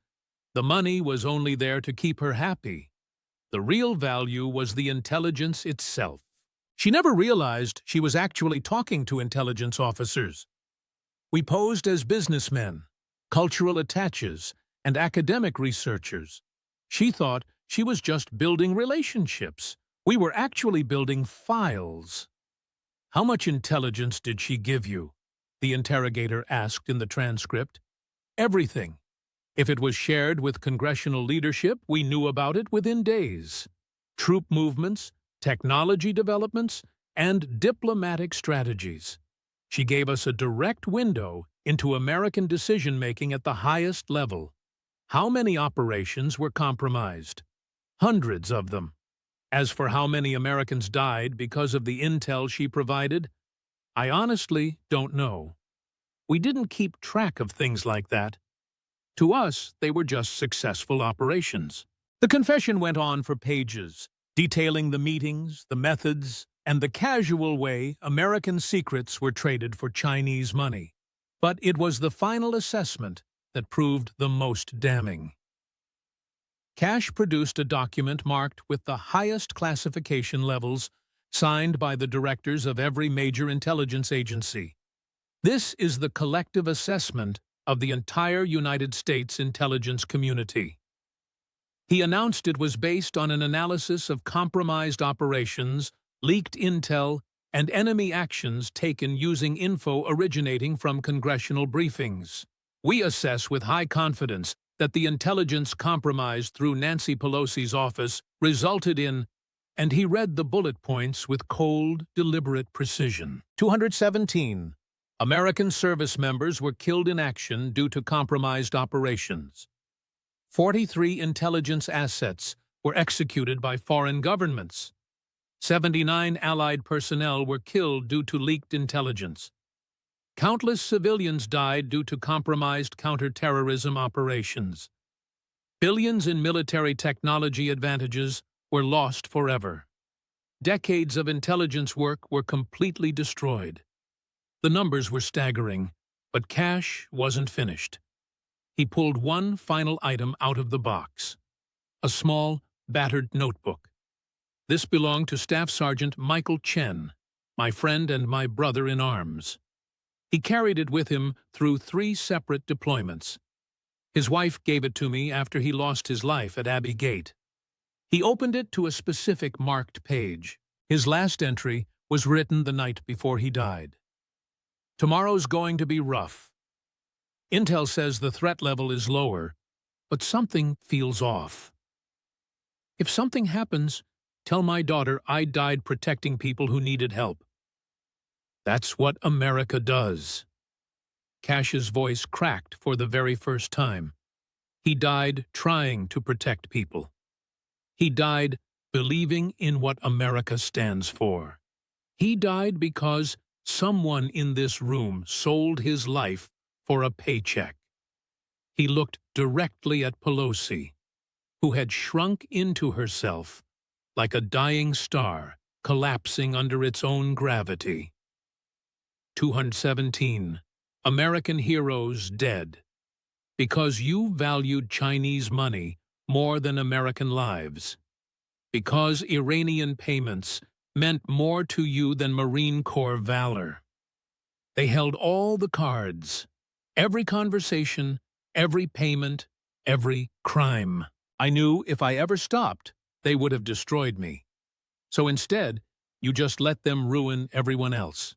The money was only there to keep her happy. The real value was the intelligence itself. She never realized she was actually talking to intelligence officers. We posed as businessmen, cultural attaches, and academic researchers. She thought she was just building relationships. We were actually building files. How much intelligence did she give you? The interrogator asked in the transcript. Everything. If it was shared with congressional leadership, we knew about it within days. Troop movements, technology developments, and diplomatic strategies. She gave us a direct window into American decision-making at the highest level. How many operations were compromised? Hundreds of them. As for how many Americans died because of the intel she provided, I honestly don't know. We didn't keep track of things like that. To us, they were just successful operations. The confession went on for pages, detailing the meetings, the methods, and the casual way American secrets were traded for Chinese money. But it was the final assessment that proved the most damning. Kash produced a document marked with the highest classification levels, signed by the directors of every major intelligence agency. This is the collective assessment of the entire United States intelligence community. He announced it was based on an analysis of compromised operations, leaked intel, and enemy actions taken using info originating from congressional briefings. We assess with high confidence that the intelligence compromised through Nancy Pelosi's office resulted in, and he read the bullet points with cold, deliberate precision. 217. American service members were killed in action due to compromised operations. 43 intelligence assets were executed by foreign governments. 79 Allied personnel were killed due to leaked intelligence. Countless civilians died due to compromised counterterrorism operations. Billions in military technology advantages were lost forever. Decades of intelligence work were completely destroyed. The numbers were staggering, but Kash wasn't finished. He pulled one final item out of the box. A small, battered notebook. This belonged to Staff Sergeant Michael Chen, my friend and my brother in arms. He carried it with him through 3 separate deployments. His wife gave it to me after he lost his life at Abbey Gate. He opened it to a specific marked page. His last entry was written the night before he died. Tomorrow's going to be rough. Intel says the threat level is lower, but something feels off. If something happens, tell my daughter I died protecting people who needed help. That's what America does. Kash's voice cracked for the very first time. He died trying to protect people. He died believing in what America stands for. He died because someone in this room sold his life for a paycheck. He looked directly at Pelosi, who had shrunk into herself like a dying star collapsing under its own gravity. 217. American heroes dead. Because you valued Chinese money more than American lives. Because Iranian payments meant more to you than Marine Corps valor. They held all the cards, every conversation, every payment, every crime. I knew if I ever stopped, they would have destroyed me. So instead, you just let them ruin everyone else.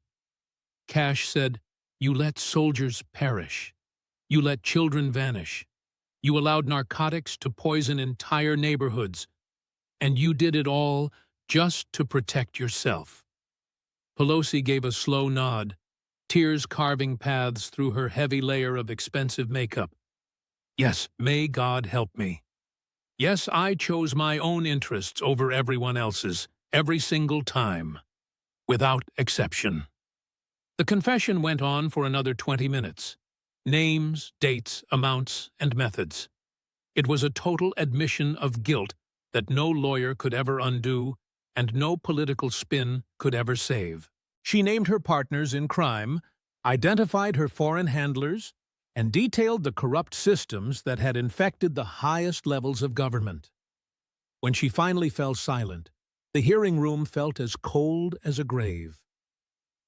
Kash said, you let soldiers perish. You let children vanish. You allowed narcotics to poison entire neighborhoods. And you did it all just to protect yourself. Pelosi gave a slow nod, tears carving paths through her heavy layer of expensive makeup. Yes, may God help me. Yes, I chose my own interests over everyone else's, every single time, without exception. The confession went on for another 20 minutes. Names, dates, amounts, and methods. It was a total admission of guilt that no lawyer could ever undo and no political spin could ever save. She named her partners in crime, identified her foreign handlers, and detailed the corrupt systems that had infected the highest levels of government. When she finally fell silent, the hearing room felt as cold as a grave.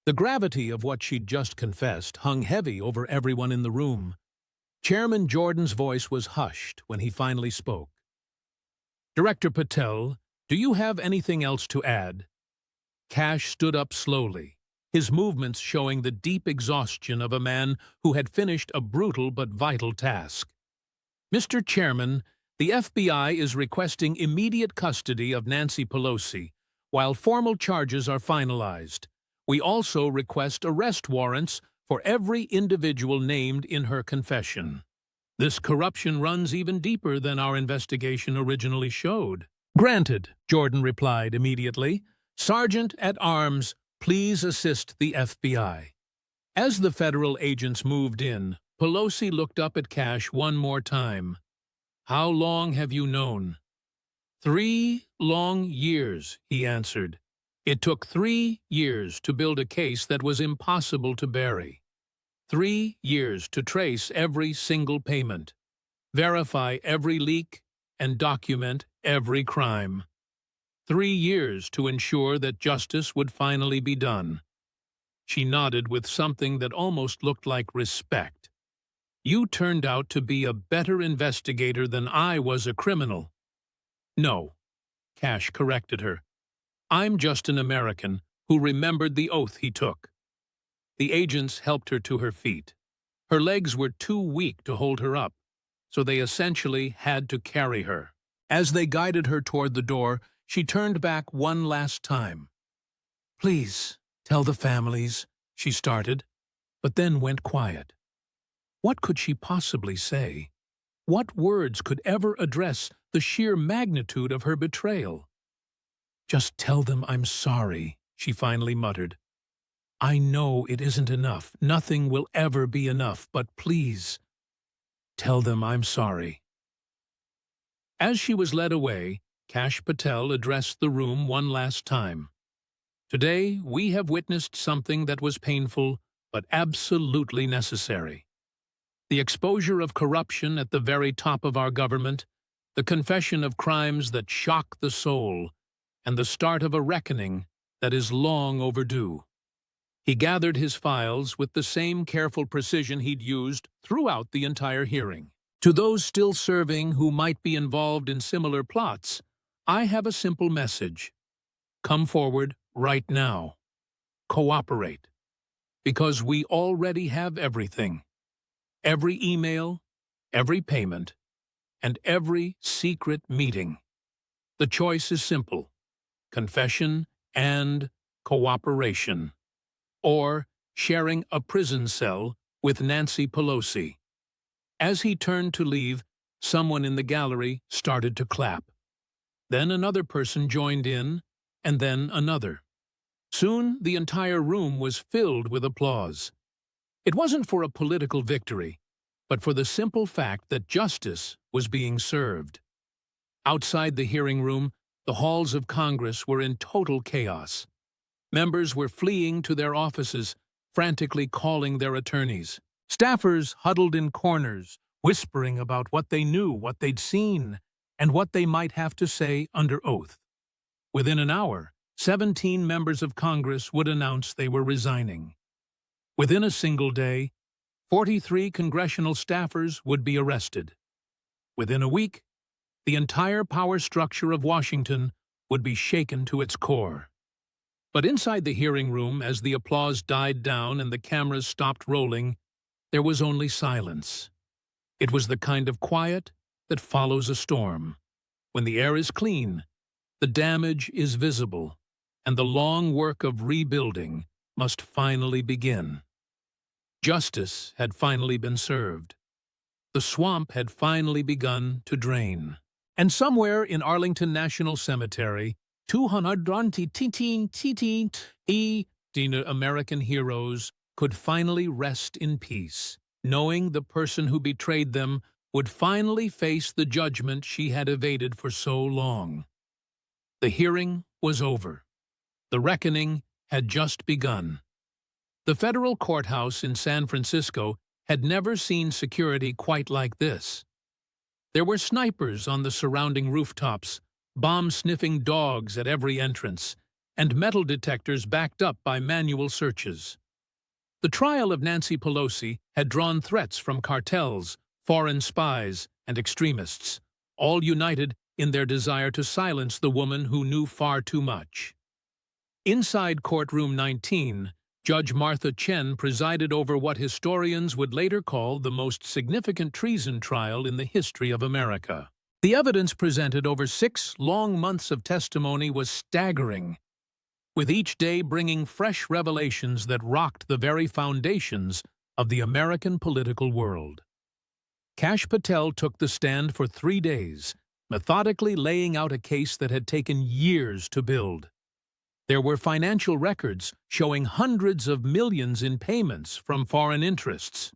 The gravity of what she'd just confessed hung heavy over everyone in the room. Chairman Jordan's voice was hushed when he finally spoke. Director Patel, do you have anything else to add? Kash stood up slowly, his movements showing the deep exhaustion of a man who had finished a brutal but vital task. Mr. Chairman, the FBI is requesting immediate custody of Nancy Pelosi, while formal charges are finalized. We also request arrest warrants for every individual named in her confession. This corruption runs even deeper than our investigation originally showed. Granted, Jordan replied immediately. Sergeant at Arms, please assist the FBI. As the federal agents moved in, Pelosi looked up at Kash one more time. How long have you known? 3 long years, he answered. It took 3 years to build a case that was impossible to bury. 3 years to trace every single payment, verify every leak, and document every crime. 3 years to ensure that justice would finally be done. She nodded with something that almost looked like respect. You turned out to be a better investigator than I was a criminal. No, Kash corrected her. I'm just an American who remembered the oath he took. The agents helped her to her feet. Her legs were too weak to hold her up, so they essentially had to carry her. As they guided her toward the door, she turned back one last time. Please, tell the families, she started, but then went quiet. What could she possibly say? What words could ever address the sheer magnitude of her betrayal? Just tell them I'm sorry, she finally muttered. I know it isn't enough. Nothing will ever be enough, but please, tell them I'm sorry. As she was led away, Kash Patel addressed the room one last time. Today, we have witnessed something that was painful but absolutely necessary. The exposure of corruption at the very top of our government, the confession of crimes that shock the soul, and the start of a reckoning that is long overdue. He gathered his files with the same careful precision he'd used throughout the entire hearing. To those still serving who might be involved in similar plots, I have a simple message. Come forward right now. Cooperate. Because we already have everything. Every email, every payment, and every secret meeting. The choice is simple. Confession and cooperation. Or sharing a prison cell with Nancy Pelosi. As he turned to leave, someone in the gallery started to clap. Then another person joined in, and then another. Soon, the entire room was filled with applause. It wasn't for a political victory, but for the simple fact that justice was being served. Outside the hearing room, the halls of Congress were in total chaos. Members were fleeing to their offices, frantically calling their attorneys. Staffers huddled in corners, whispering about what they knew, what they'd seen, and what they might have to say under oath. Within an hour, 17 members of Congress would announce they were resigning. Within a single day, 43 congressional staffers would be arrested. Within a week, the entire power structure of Washington would be shaken to its core. But inside the hearing room, as the applause died down and the cameras stopped rolling, there was only silence. It was the kind of quiet that follows a storm. When the air is clean, the damage is visible, and the long work of rebuilding must finally begin. Justice had finally been served. The swamp had finally begun to drain. And somewhere in Arlington National Cemetery, 200 American heroes could finally rest in peace, knowing the person who betrayed them would finally face the judgment she had evaded for so long. The hearing was over. The reckoning had just begun. The federal courthouse in San Francisco had never seen security quite like this. There were snipers on the surrounding rooftops, bomb-sniffing dogs at every entrance, and metal detectors backed up by manual searches. The trial of Nancy Pelosi had drawn threats from cartels, foreign spies, and extremists, all united in their desire to silence the woman who knew far too much. Inside Courtroom 19, Judge Martha Chen presided over what historians would later call the most significant treason trial in the history of America. The evidence presented over 6 long months of testimony was staggering, with each day bringing fresh revelations that rocked the very foundations of the American political world. Kash Patel took the stand for 3 days, methodically laying out a case that had taken years to build. There were financial records showing hundreds of millions in payments from foreign interests.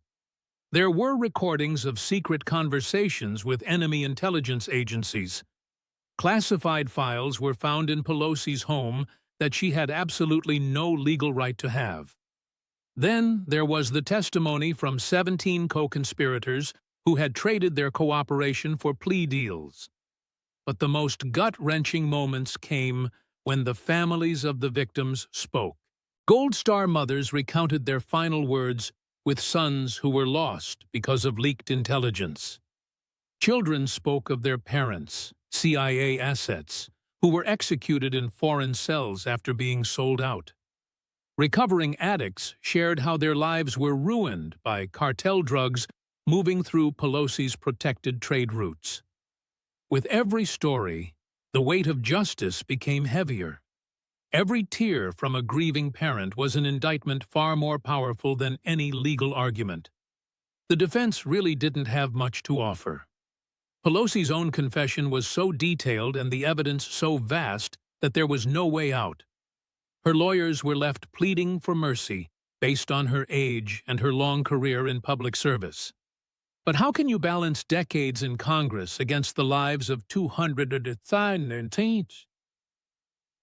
There were recordings of secret conversations with enemy intelligence agencies. Classified files were found in Pelosi's home that she had absolutely no legal right to have. Then there was the testimony from 17 co-conspirators who had traded their cooperation for plea deals. But the most gut-wrenching moments came when the families of the victims spoke. Gold Star mothers recounted their final words with sons who were lost because of leaked intelligence. Children spoke of their parents, CIA assets, who were executed in foreign cells after being sold out. Recovering addicts shared how their lives were ruined by cartel drugs moving through Pelosi's protected trade routes. With every story, the weight of justice became heavier. Every tear from a grieving parent was an indictment far more powerful than any legal argument. The defense really didn't have much to offer. Pelosi's own confession was so detailed and the evidence so vast that there was no way out. Her lawyers were left pleading for mercy based on her age and her long career in public service. But how can you balance decades in Congress against the lives of 219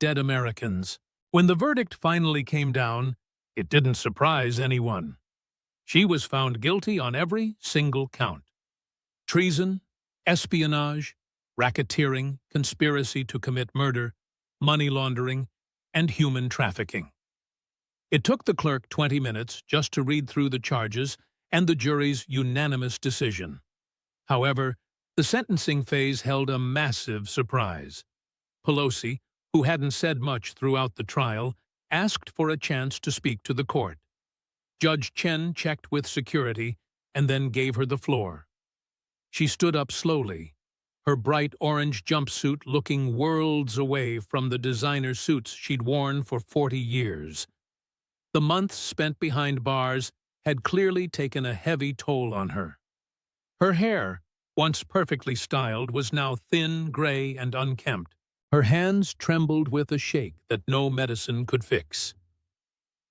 dead Americans? When the verdict finally came down, it didn't surprise anyone. She was found guilty on every single count: treason, espionage, racketeering, conspiracy to commit murder, money laundering, and human trafficking. It took the clerk 20 minutes just to read through the charges and the jury's unanimous decision. However, the sentencing phase held a massive surprise. Pelosi, who hadn't said much throughout the trial, asked for a chance to speak to the court. Judge Chen checked with security and then gave her the floor. She stood up slowly, her bright orange jumpsuit looking worlds away from the designer suits she'd worn for 40 years. The months spent behind bars had clearly taken a heavy toll on her. Her hair, once perfectly styled, was now thin, gray, and unkempt. Her hands trembled with a shake that no medicine could fix.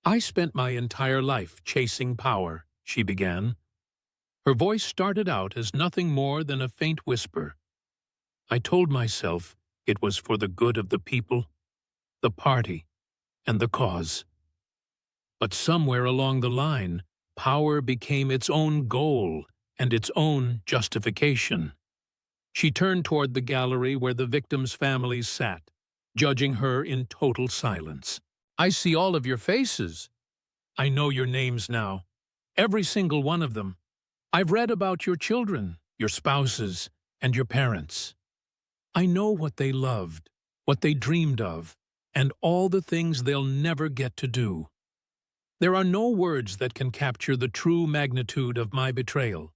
"I spent my entire life chasing power," she began. Her voice started out as nothing more than a faint whisper. "I told myself it was for the good of the people, the party, and the cause. But somewhere along the line, power became its own goal and its own justification." She turned toward the gallery where the victims' families sat, judging her in total silence. "I see all of your faces. I know your names now, every single one of them. I've read about your children, your spouses, and your parents. I know what they loved, what they dreamed of, and all the things they'll never get to do. There are no words that can capture the true magnitude of my betrayal.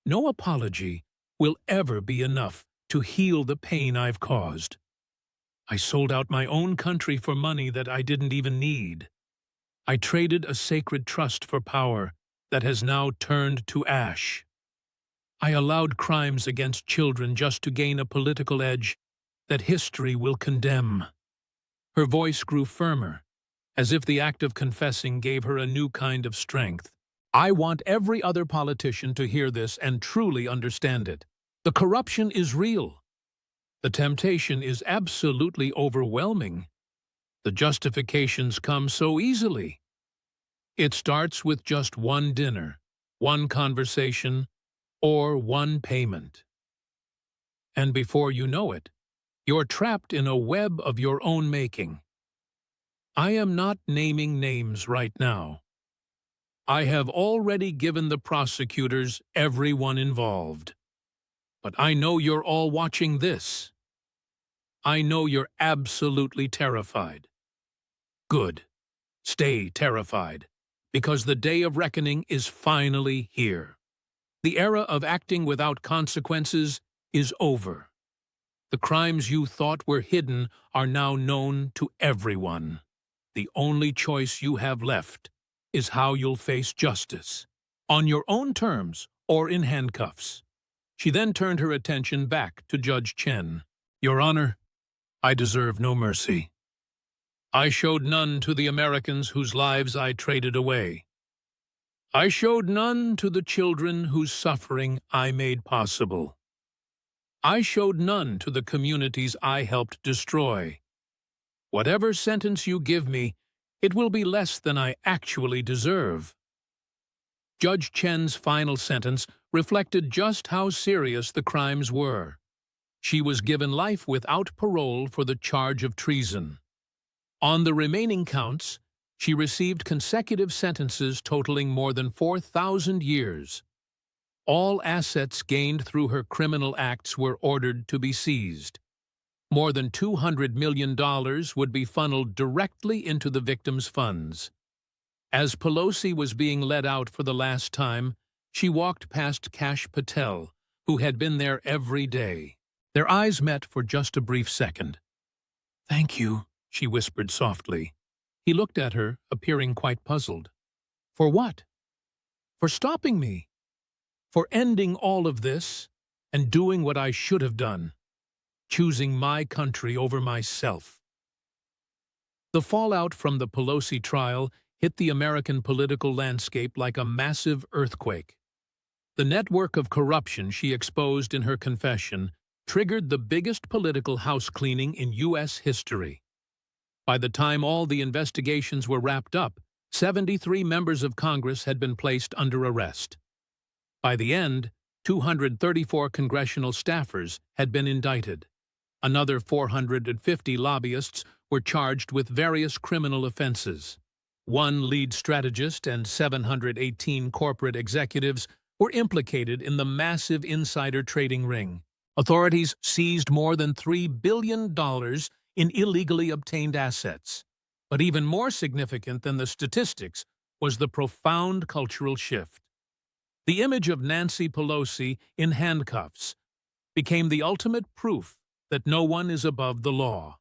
No apology will ever be enough to heal the pain I've caused. I sold out my own country for money that I didn't even need. I traded a sacred trust for power that has now turned to ash. I allowed crimes against children just to gain a political edge that history will condemn." Her voice grew firmer, as if the act of confessing gave her a new kind of strength. "I want every other politician to hear this and truly understand it. The corruption is real. The temptation is absolutely overwhelming. The justifications come so easily. It starts with just one dinner, one conversation, or one payment. And before you know it, you're trapped in a web of your own making. I am not naming names right now. I have already given the prosecutors everyone involved. But I know you're all watching this. I know you're absolutely terrified. Good. Stay terrified, because the day of reckoning is finally here. The era of acting without consequences is over. The crimes you thought were hidden are now known to everyone. The only choice you have left is how you'll face justice, on your own terms or in handcuffs." She then turned her attention back to Judge Chen. "Your Honor, I deserve no mercy. I showed none to the Americans whose lives I traded away. I showed none to the children whose suffering I made possible. I showed none to the communities I helped destroy. Whatever sentence you give me, it will be less than I actually deserve." Judge Chen's final sentence reflected just how serious the crimes were. She was given life without parole for the charge of treason. On the remaining counts, she received consecutive sentences totaling more than 4,000 years. All assets gained through her criminal acts were ordered to be seized. More than $200 million would be funneled directly into the victims' funds. As Pelosi was being led out for the last time, she walked past Kash Patel, who had been there every day. Their eyes met for just a brief second. "Thank you," she whispered softly. He looked at her, appearing quite puzzled. "For what?" "For stopping me. For ending all of this and doing what I should have done. Choosing my country over myself." The fallout from the Pelosi trial hit the American political landscape like a massive earthquake. The network of corruption she exposed in her confession triggered the biggest political housecleaning in U.S. history. By the time all the investigations were wrapped up, 73 members of Congress had been placed under arrest. By the end, 234 congressional staffers had been indicted. Another 450 lobbyists were charged with various criminal offenses. One lead strategist and 718 corporate executives were implicated in the massive insider trading ring. Authorities seized more than $3 billion in illegally obtained assets. But even more significant than the statistics was the profound cultural shift. The image of Nancy Pelosi in handcuffs became the ultimate proof that no one is above the law.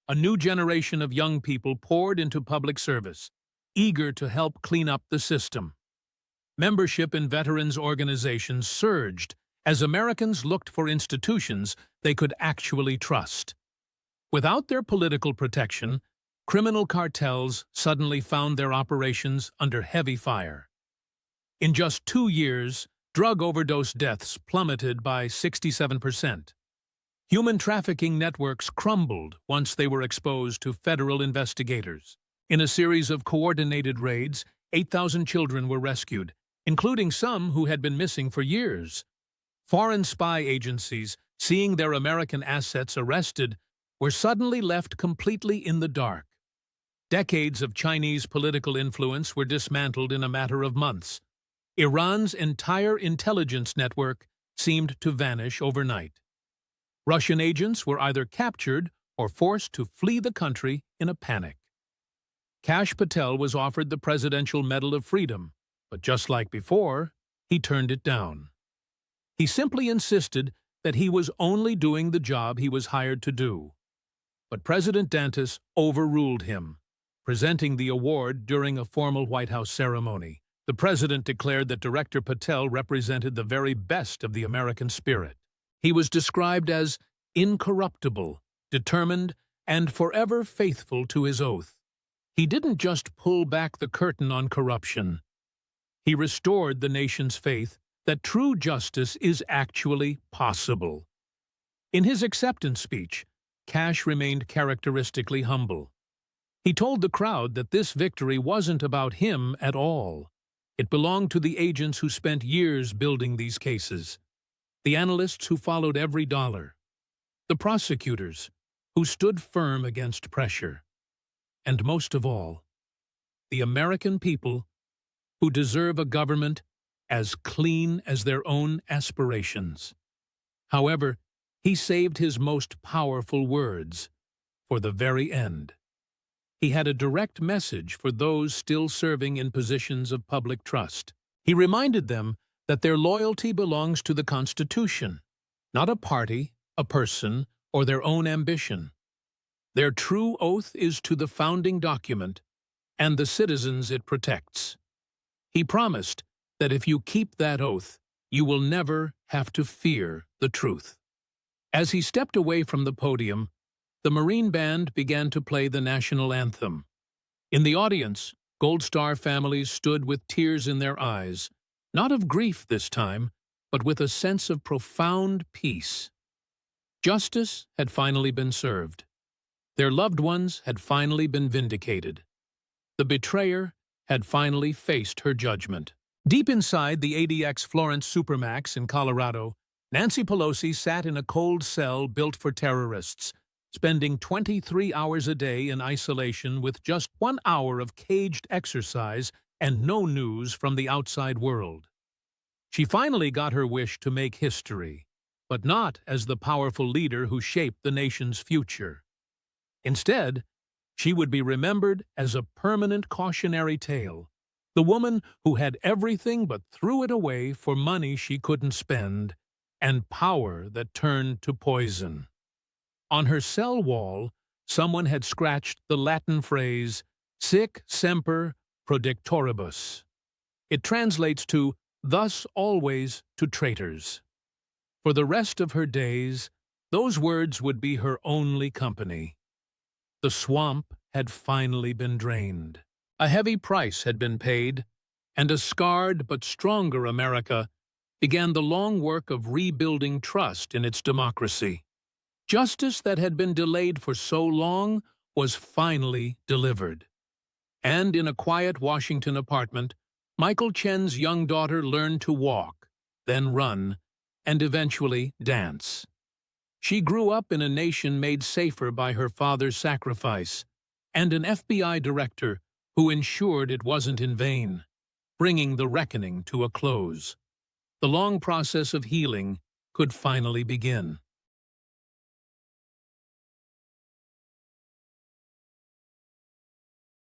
A new generation of young people poured into public service, eager to help clean up the system. Membership in veterans organizations surged as Americans looked for institutions they could actually trust. Without their political protection, criminal cartels suddenly found their operations under heavy fire. In just 2 years, drug overdose deaths plummeted by 67%. Human trafficking networks crumbled once they were exposed to federal investigators. In a series of coordinated raids, 8,000 children were rescued, including some who had been missing for years. Foreign spy agencies, seeing their American assets arrested, were suddenly left completely in the dark. Decades of Chinese political influence were dismantled in a matter of months. Iran's entire intelligence network seemed to vanish overnight. Russian agents were either captured or forced to flee the country in a panic. Kash Patel was offered the Presidential Medal of Freedom, but just like before, he turned it down. He simply insisted that he was only doing the job he was hired to do. But President Dantis overruled him, presenting the award during a formal White House ceremony. The president declared that Director Patel represented the very best of the American spirit. He was described as incorruptible, determined, and forever faithful to his oath. He didn't just pull back the curtain on corruption. He restored the nation's faith that true justice is actually possible. In his acceptance speech, Kash remained characteristically humble. He told the crowd that this victory wasn't about him at all. It belonged to the agents who spent years building these cases, the analysts who followed every dollar, the prosecutors who stood firm against pressure, and most of all, the American people who deserve a government as clean as their own aspirations. However, he saved his most powerful words for the very end. He had a direct message for those still serving in positions of public trust. He reminded them that their loyalty belongs to the Constitution, not a party, a person, or their own ambition. Their true oath is to the founding document and the citizens it protects. He promised that if you keep that oath, you will never have to fear the truth. As he stepped away from the podium, the Marine Band began to play the national anthem. In the audience, Gold Star families stood with tears in their eyes, not of grief this time, but with a sense of profound peace. Justice had finally been served. Their loved ones had finally been vindicated. The betrayer had finally faced her judgment. Deep inside the ADX Florence Supermax in Colorado, Nancy Pelosi sat in a cold cell built for terrorists, spending 23 hours a day in isolation with just 1 hour of caged exercise and no news from the outside world. She finally got her wish to make history, but not as the powerful leader who shaped the nation's future. Instead, she would be remembered as a permanent cautionary tale, the woman who had everything but threw it away for money she couldn't spend and power that turned to poison. On her cell wall, someone had scratched the Latin phrase, sic semper prodictoribus. It translates to, thus always to traitors. For the rest of her days, those words would be her only company. The swamp had finally been drained. A heavy price had been paid, and a scarred but stronger America began the long work of rebuilding trust in its democracy. Justice that had been delayed for so long was finally delivered. And in a quiet Washington apartment, Michael Chen's young daughter learned to walk, then run, and eventually dance. She grew up in a nation made safer by her father's sacrifice, and an FBI director who ensured it wasn't in vain, bringing the reckoning to a close. The long process of healing could finally begin.